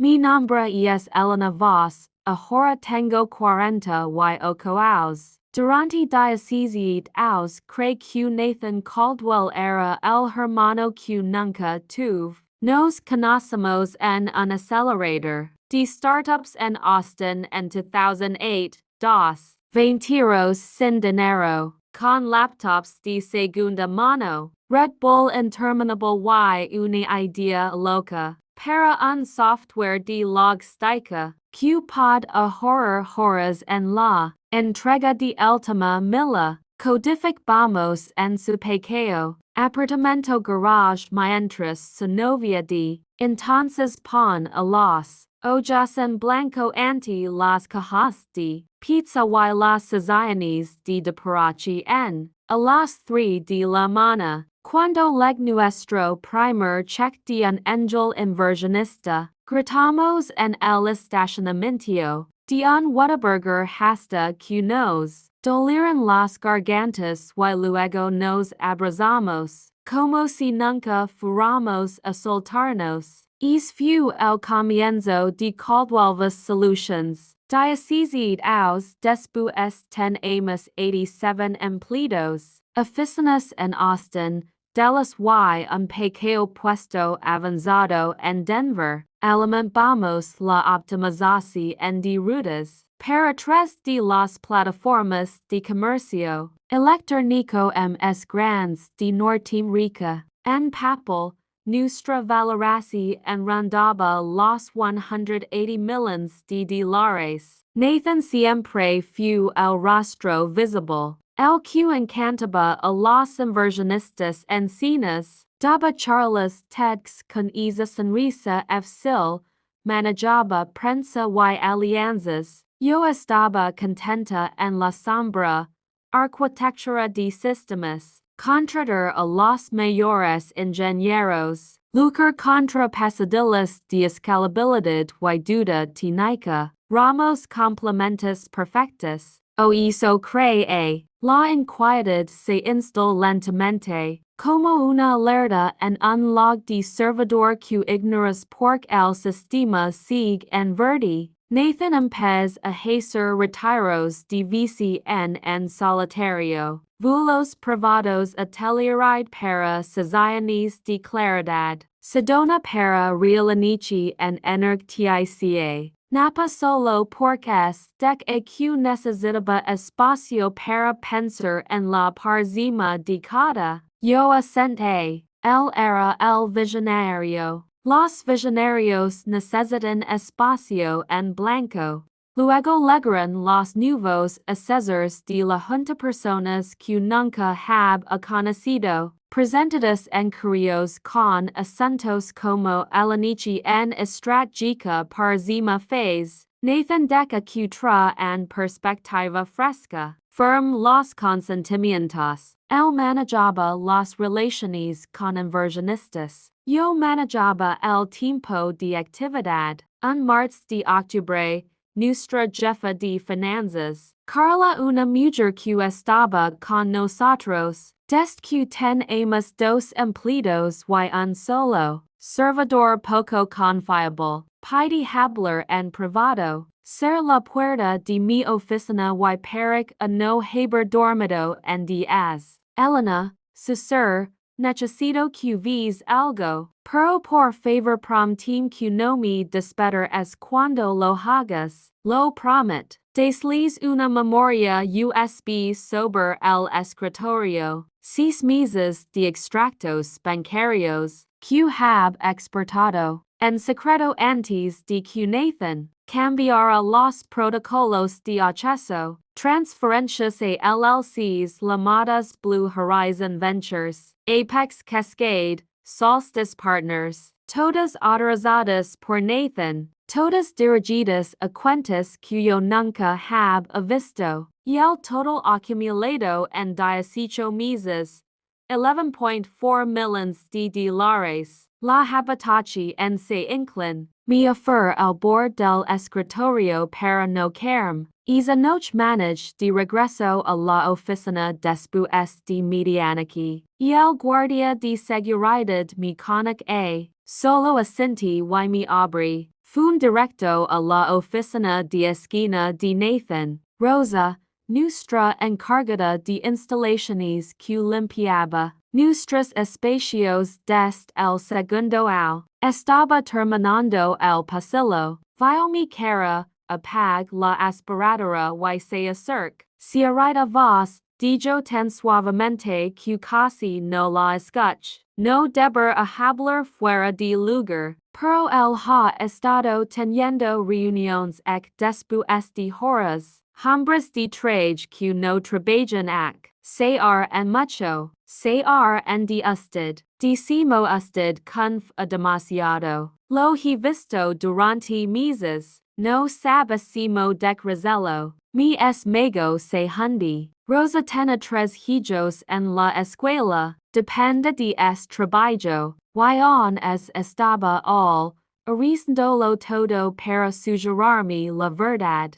Mi nombre es Elena Voss, ahora tengo 40 años. Durante 17 años creo que Nathan Caldwell era el hermano que nunca tuve. Nos conocemos en un acelerador de startups en Austin en 2008. Dos veinteros sin dinero, con laptops de segunda mano. Red Bull Interminable y una idea loca. Para un software de logística, que pod ahorrar horas en la entrega de última milla. Codificamos en su pequeño apartamento garage mientras su novia de entonces pon a los ojos en blanco ante las cajas de pizza y las sesiones de deparachi en a las 3 de la mañana. Cuando leg nuestro primer check de un angel inversionista, gritamos en el estacionamiento de un Whataburger hasta que nos dolieron las gargantas y luego nos abrazamos, como si nunca fuéramos a soltarnos. Es fue el comienzo de Caldwell's Solutions. 17 años después tenemos 87 empleados, oficinas en Austin, Dallas y un pequeño puesto avanzado en Denver. Alimentamos la optimización de rutas para tres de las plataformas de comercio electrónico más grandes de Norteamérica. En papel, nuestra valoración rondaba los 180 millones de dólares. Nathan siempre fue el rostro visible. El que encantaba a los inversionistas en cines, daba charlas TEDx con esa sonrisa fácil, manejaba prensa y alianzas. Yo estaba contenta en la sombra, arquitectura de sistemas, contratar a los mayores ingenieros, lucrar contra pesadillas de escalabilidad y duda técnica, ramos complementos perfectos. O eso cree. La inquietud se instaló lentamente, como una alerta en un log de servidor que ignoras porque el sistema sigue en verde. Nathan empezó a hacer retiros de VCN en solitario. Vuelos privados a Telluride para sesiones de claridad. Sedona para realinichi en energía. Napa solo porque de que necesitaba espacio para pensar en la parzima de cada. Yo asenté. Él era el visionario. Los visionarios necesitan espacio en blanco. Luego llegaron los nuevos asesores de la junta personas que nunca hab conocido, presentadas en curios con acentos como Alanichi en estratégica parzima phase, Nathan deca que tra en perspectiva fresca, firm los consentimientos. Él manejaba las relaciones con inversionistas. Yo manejaba el tiempo de actividad. Un martes de octubre, nuestra jefa de finanzas, Carla, una mujer que estaba con nosotros, desde que tenemos dos empleados y un solo servidor poco confiable, pide hablar en privado, ser la puerta de mi oficina y peric a no haber dormido en días. Elena, Cesar, necesito que ves algo, pero por favor prometem que no me despedirás cuando lo hagas, lo prometo. Desliz una memoria USB sobre el escritorio. 6 meses de extractos bancarios que hab exportado en secreto antes de que Nathan cambiara los protocolos de acceso. Transferencias a LLCs llamadas Blue Horizon Ventures, Apex Cascade, Solstice Partners, todas autorizadas por Nathan, todas dirigidas a cuentas que yo nunca hab visto, y el total acumulado en 18 meses, 11.4 millones de dólares. La habitachi en se inclin, me afer al bord del escritorio para no caerme. Esa noche manage de regreso a la oficina después de medianoche, y el guardia de seguridad me conic a, solo asentí y me abrí. fun directo a la oficina de esquina de Nathan, Rosa, nuestra encargada de instalaciones que limpiaba nuestros espacios desde el segundo ao. Estaba terminando el pasillo, vio mi cara, apag la aspiradora y se acerca. Cierra voz, dijo tan suavemente que casi no la escuch. No deber a hablar fuera de lugar, pero él ha estado teniendo reuniones después de horas. Hombres de traje que no trabajan ser en mucho, ser en de usted, decimo usted conf a demasiado. Lo he visto durante meses, no sabe simo decrecerlo, mi es mego se hundi. Rosa tiene 3 hijos en la escuela, depende de trabajo, y es estaba all, haciéndolo todo para susurrarme la verdad.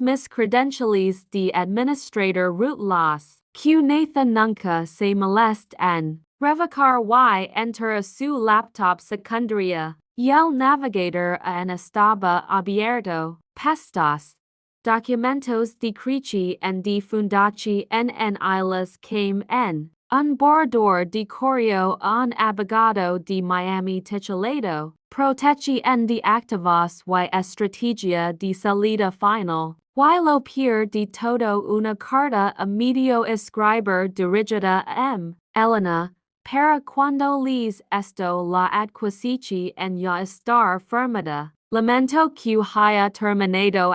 Mis credenciales de administrator root loss, que Nathan nunca se molest en revocar y enter a su laptop secundaria, y el navegador en estaba abierto, pestos. Documentos de Crichi and de Fundachi en islas came en un borrador de correo un abogado de Miami titulado Protechi en de activos y estrategia de salida final, y lo peor de todo una carta a medio escribir dirigida a Elena, para cuando les esto la adquisici en ya estar firmada. Lamento que haya terminado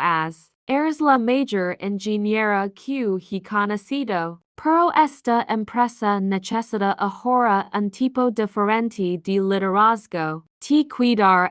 eres la mayor ingeniera que he conocido, pero esta empresa necesita ahora un tipo diferente de liderazgo, te cuidar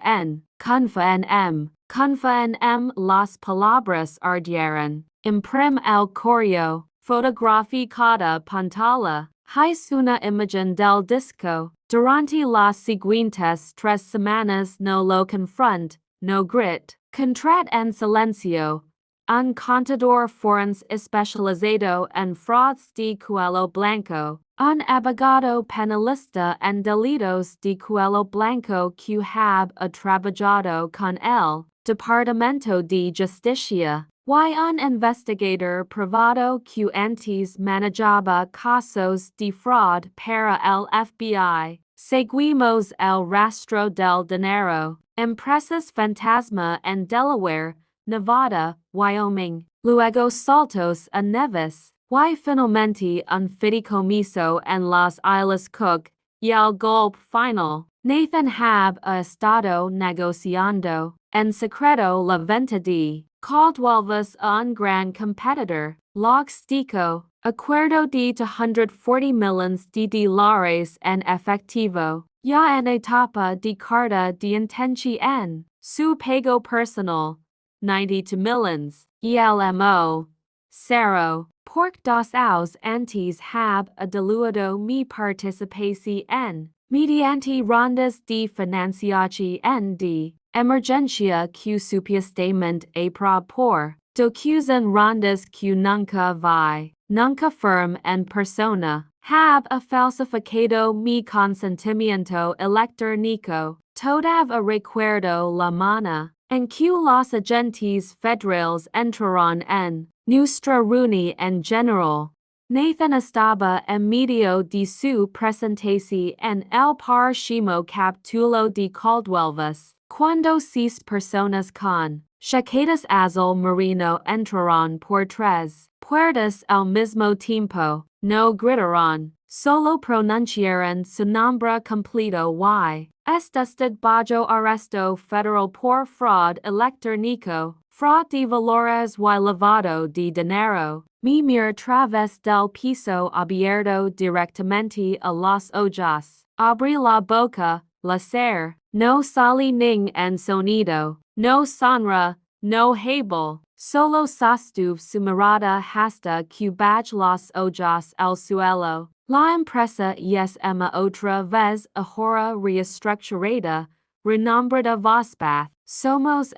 confía en las palabras ardieron, imprim el correo, fotografía cada pantalla, hice una imagen del disco, durante las siguientes 3 semanas no lo confront, no grit, contrat en silencio, un contador forense especializado en fraudes de cuello blanco, un abogado penalista en delitos de cuello blanco que have trabajado con el Departamento de Justicia, y un investigador privado que antes manejaba casos de fraud para el FBI. Seguimos el rastro del dinero, empresas fantasma en Delaware, Nevada, Wyoming, luego saltos a Nevis, y finalmente un fideicomiso en las Islas Cook, y el golpe final. Nathan have estado negociando, en secreto la venta de Caldwell's un gran competitor, Logstico, acuerdo de $240 millones de dólares en efectivo, ya en etapa de carta de intención, su pago personal, 92 millions, ELMO, cero, por dos años antes have diluido mi participación, mediante rondas de financiación de emergencia que supuestamente a por, docuzan rondas que nunca firm en persona, have falsificado mi consentimiento electrónico, todavía recuerdo la mana en que los agentes federales entraron en nuestra reuní en general. Nathan estaba en medio de su presentación en el próximo capítulo de Caldwell's, cuando 6 personas con chaquetas azul marino entraron por 3 puertas al mismo tiempo, no gritaron, solo pronunciaron su nombre completo y estado bajo arresto federal por fraude electrónico, fraude de valores y lavado de dinero. Me mira a través del piso abierto directamente a los ojos. Abrí la boca, la cerré. No sale ningún sonido. No sonra, no habla. Solo sostuve su mirada hasta que bajó los ojos al suelo. La empresa es otra vez ahora reestructurada, renombrada Vospath. Somos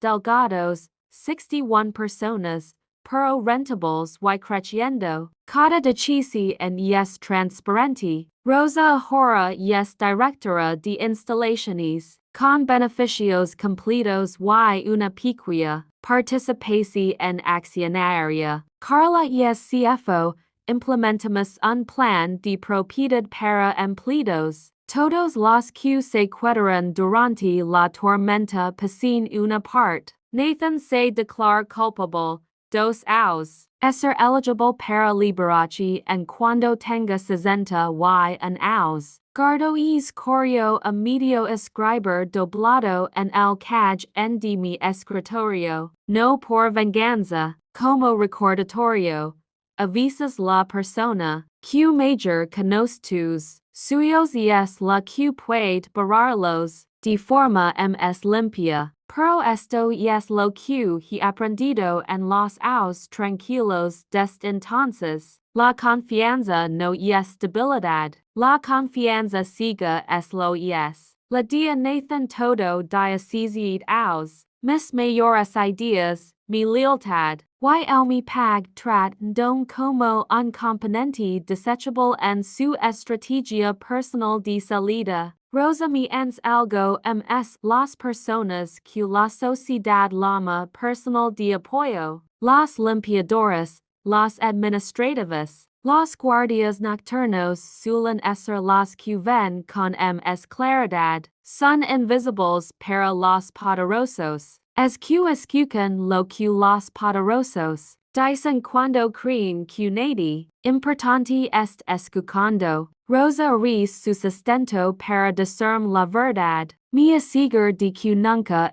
delgados, 61 personas, pero rentables y creciendo. Cada decisión es transparente, Rosa ahora yes directora de instalaciones, con beneficios completos y una pequeña participación en accionaria. Carla yes CFO, implementamos un plan de propiedad para empleados. Todos los que se quedaron durante la tormenta pasin una parte. Nathan se declara culpable. 2 años. Ser eligible para liberace en cuando tenga 60 y un años. Guardo es correo a medio escribir doblado en el caj en de mi escritorio. No por venganza, como recordatorio. Avisas la persona, que major conoztus, suyos es la que puede borrarlos, de forma más limpia. Pero esto es lo que he aprendido en los años tranquilos desde entonces. La confianza no es debilidad. La confianza ciega es lo es. La dia Nathan todo diocesied años. Mis mayores ideas, mi lealtad, y el mi pag trat don como un componente desechable en su estrategia personal de salida. Rosa me ens algo ms las personas que la sociedad llama personal de apoyo, los limpiadores, los administrativos, los guardias nocturnos suelen ser los que ven con ms claridad, son invisibles para los poderosos, es que escuchan lo que los poderosos dicen cuando creen que nadie importante est escuchando. Rosa res su sustento para decirme la verdad, me aseguro de que nunca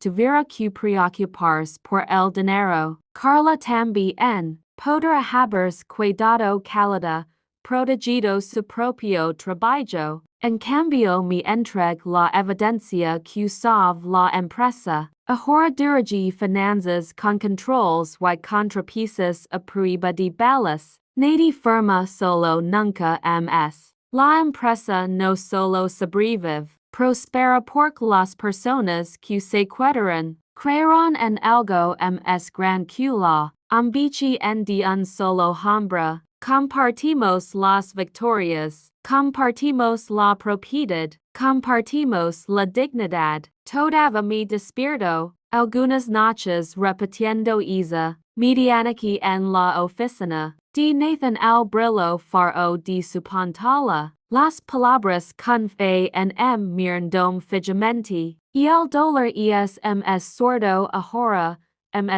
tuviera que preocuparse por el dinero. Carla también podrá haberse cuidado callada, protegido su propio trabajo. En cambio me entregue la evidencia que salve la empresa. Ahora dirige finanzas con controls y contrapesos a prueba de balas. Nadie firma solo nunca ms. La empresa no solo sobrevive, prospera porque las personas que se quedaron, creyeron en algo ms gran que la ambici en de un solo hombre. Compartimos las victorias, compartimos la propiedad, compartimos la dignidad. Todavía me despierto, algunas noches repitiendo esa medianiki en la oficina. De Nathan al brillo faro de su pantalla, las palabras con fe en miran fijamente, y el dolor es sordo ahora,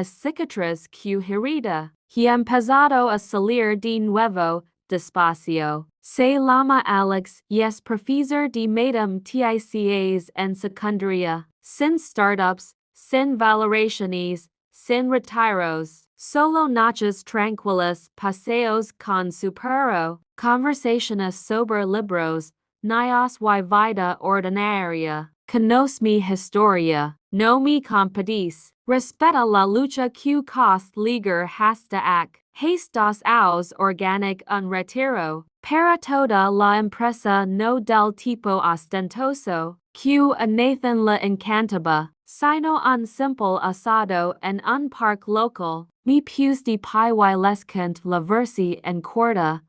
cicatriz que herida. He empezado a salir de nuevo, despacio. Se llama Alex y es profesor de Madam TICAs en secundaria. Sin startups, sin valoraciones, sin retiros. Solo noches tranquilas, paseos con su perro, conversaciones sobre libros, nios y vida ordinaria. Conoce mi historia, no me compadece. Respeta la lucha que cost ligar hasta ac. Hace 2 años organic un retiro. Para toda la empresa no del tipo ostentoso, que a Nathan le encantaba, sino un simple asado en un parque local. Mi pies de pi y lescant la versi en corda.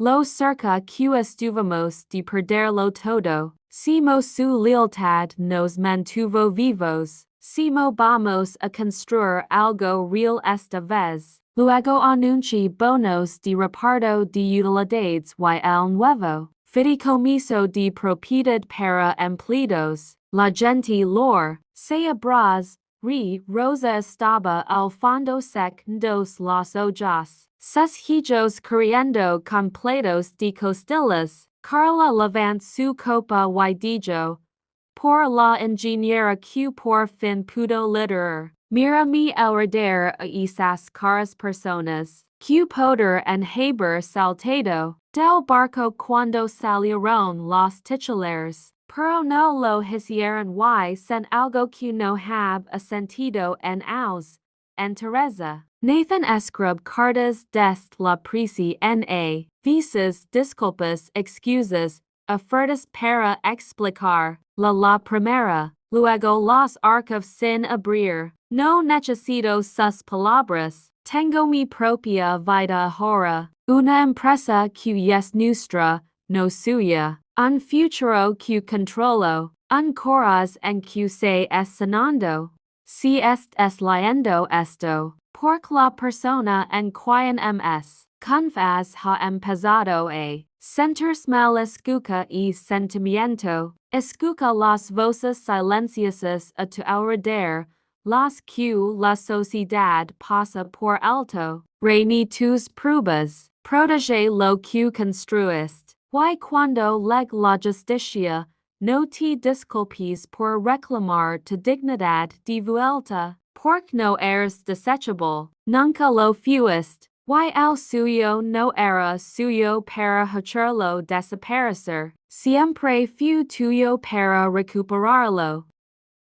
Lo cerca que estuvimos de perderlo todo. Simo su lealtad nos mantuvo vivos. Simo vamos a construir algo real esta vez. Luego anuncie bonos de reparto de utilidades y el nuevo fideicomiso de propiedad para empleados. La gente lor, se abraz, Rosa estaba al fondo sec dos los ojos. Sus hijos corriendo completos de costillas. Carla levant su copa y dijo, por la ingeniera que por fin pudo liderar. Mira mi alrededor a esas caras personas, que poder en haber saltado del barco cuando salieron los titulares, pero no lo hicieron y sen algo que no hab a sentido en aus. En Teresa. Nathan escribe cartas dest la prisi na, visas disculpas excusas, ofertas para explicar, la primera, luego los archivos sin abrir. No necesito sus palabras, tengo mi propia vida ahora, una empresa que es nuestra, no suya, un futuro que controlo, un coraz en que se es sanando, si es leyendo esto, porque la persona en quien ms, confas ha empezado a sentirse mal escucha y sentimiento, escucha las voces silenciosas a tu alrededor, las que la sociedad pasa por alto, reuní tus pruebas, protege lo que construiste, y cuando leg la justicia, no te disculpes por reclamar tu dignidad de vuelta, porque no eres desechable, nunca lo fuiste, y el suyo no era suyo para hacerlo desaparecer, siempre fue tuyo para recuperarlo.